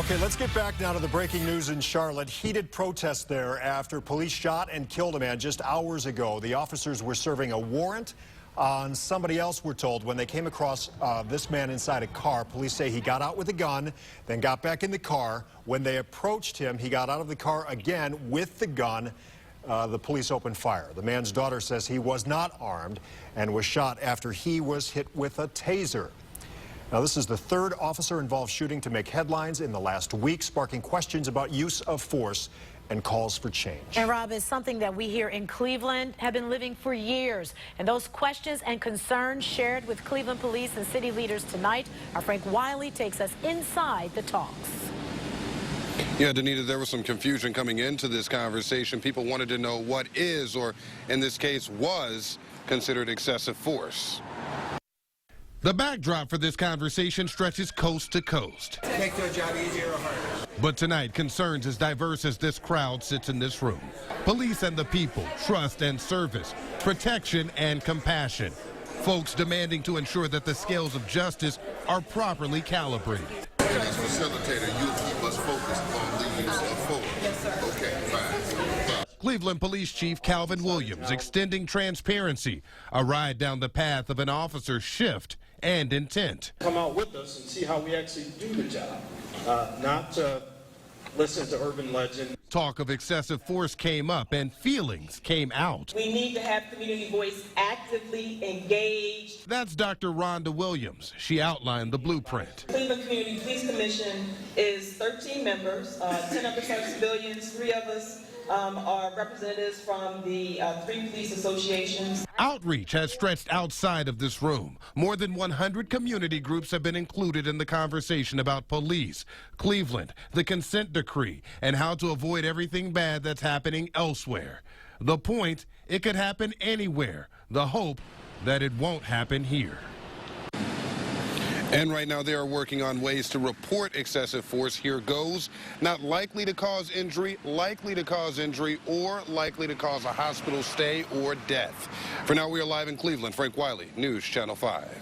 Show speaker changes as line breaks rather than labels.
Okay, let's get back now to the breaking news in Charlotte. Heated protests there after police shot and killed a man just hours ago. The officers were serving a warrant on somebody else, we're told, when they came across this man inside a car. Police say he got out with a gun, then got back in the car. When they approached him, he got out of the car again with the gun. The police opened fire. The man's daughter says he was not armed and was shot after he was hit with a taser. Now, this is the third officer-involved shooting to make headlines in the last week, sparking questions about use of force and calls for change.
And Rob, is something that we here in Cleveland have been living for years. And those questions and concerns shared with Cleveland police and city leaders tonight. Our Frank Wiley takes us inside the talks.
Yeah, Danita, there was some confusion coming into this conversation. People wanted to know what is, or in this case was, considered excessive force.
The backdrop for this conversation stretches coast to coast.
Make their job easier or harder.
But tonight, concerns as diverse as this crowd sits in this room. Police and the people, trust and service, protection and compassion. Folks demanding to ensure that the scales of justice are properly calibrated.
As facilitator, you keep us focused on the use of force.
Yes, sir.
Okay, fine.
Cleveland Police Chief Calvin Williams extending transparency, a ride down the path of an officer's shift and intent.
Come out with us and see how we actually do the job, not to listen to urban legend.
Talk of excessive force came up and feelings came out.
We need to have community voice actively engaged.
That's Dr. Rhonda Williams. She outlined the blueprint.
Cleveland Community Police Commission is 13 members, 10 of us are civilians, 3 of us are representatives from the 3 police associations.
Outreach has stretched outside of this room. More than 100 community groups have been included in the conversation about police, Cleveland, the consent decree, and how to avoid everything bad that's happening elsewhere. The point, it could happen anywhere. The hope that it won't happen here.
And right now they are working on ways to report excessive force. Here goes. Not likely to cause injury, likely to cause injury, or likely to cause a hospital stay or death. For now, we are live in Cleveland. Frank Wiley, News Channel 5.